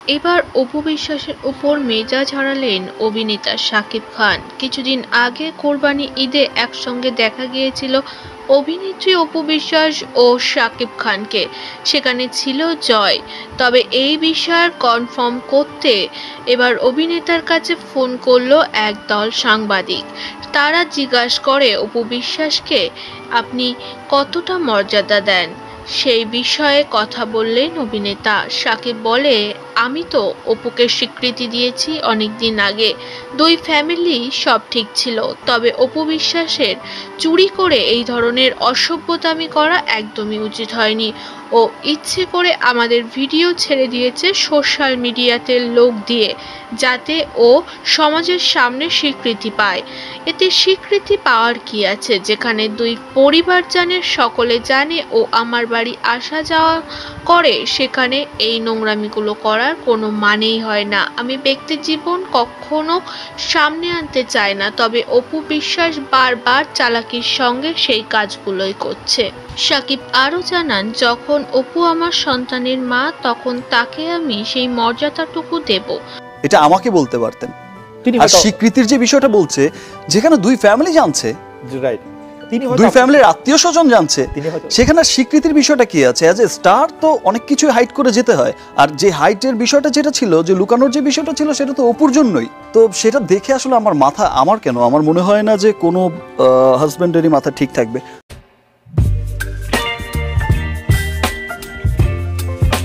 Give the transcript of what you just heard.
এবার অপু বিশ্বাসের উপর মেজাজ হারালেন অভিনেতা শাকিব খান। কিছুদিন আগে কোরবানি ঈদে একসঙ্গে দেখা গিয়েছিল অভিনেত্রী অপু বিশ্বাস ও শাকিব খানকে। সেখানে ছিল জয়। তবে এই বিষয় কনফার্ম করতে এবার অভিনেতার কাছে ফোন করলো একদল সাংবাদিক। তারা জিজ্ঞাসা করে অপু বিশ্বাসকে আপনি কতটা মর্যাদা দেন। সেই বিষয়ে কথা বললেন অভিনেতা। শাকিব বলে, আমি তো অপুকে স্বীকৃতি দিয়েছি অনেকদিন আগে। দুই ফ্যামিলি সব ঠিক ছিল। তবে অপু বিশ্বাসের চুরি করে এই ধরনের অসভ্যতামি করা একদমই উচিত হয়নি। ও ইচ্ছে করে আমাদের ভিডিও ছেড়ে দিয়েছে সোশ্যাল মিডিয়াতে লোক দিয়ে, যাতে ও সমাজের সামনে স্বীকৃতি পায়। এতে স্বীকৃতি পাওয়ার কি আছে, যেখানে দুই পরিবার জানে, সকলে জানে ও আমার বাড়ি আসা যাওয়া করে, সেখানে এই নোংরামিগুলো করার কোনো মানেই হয় না। আমি ব্যক্তি জীবন কখনো সামনে আনতে চাই না, তবে অপু বিশ্বাস বারবার চালাকির সঙ্গে সেই কাজগুলোই করছে। শাকিব আরও জানান, যখন অপু আমার সন্তানের মা, তখন তাকে আমি সেই মর্যাদাটুকু দেব। এটা আমাকে বলতে পারতেন। তিনি আর স্বীকৃতির যে বিষয়টা বলছে, যেখানে দুই ফ্যামিলি জানছে, রাইট, তিনি দুই ফ্যামিলির আত্মীয় স্বজন জানছে, সেখানে স্বীকৃতির বিষয়টা কি আছে? অ্যাজ এ স্টার তো অনেক কিছুই হাইড করে যেতে হয়। আর যে হাইটের বিষয়টা যেটা ছিল, যে লুকানোর যে বিষয়টা ছিল, সেটা তো অপুর জন্যই। তো সেটা দেখে আসলে আমার মনে হয় না যে কোনো হাজবেন্ডেরই মাথা ঠিক থাকবে।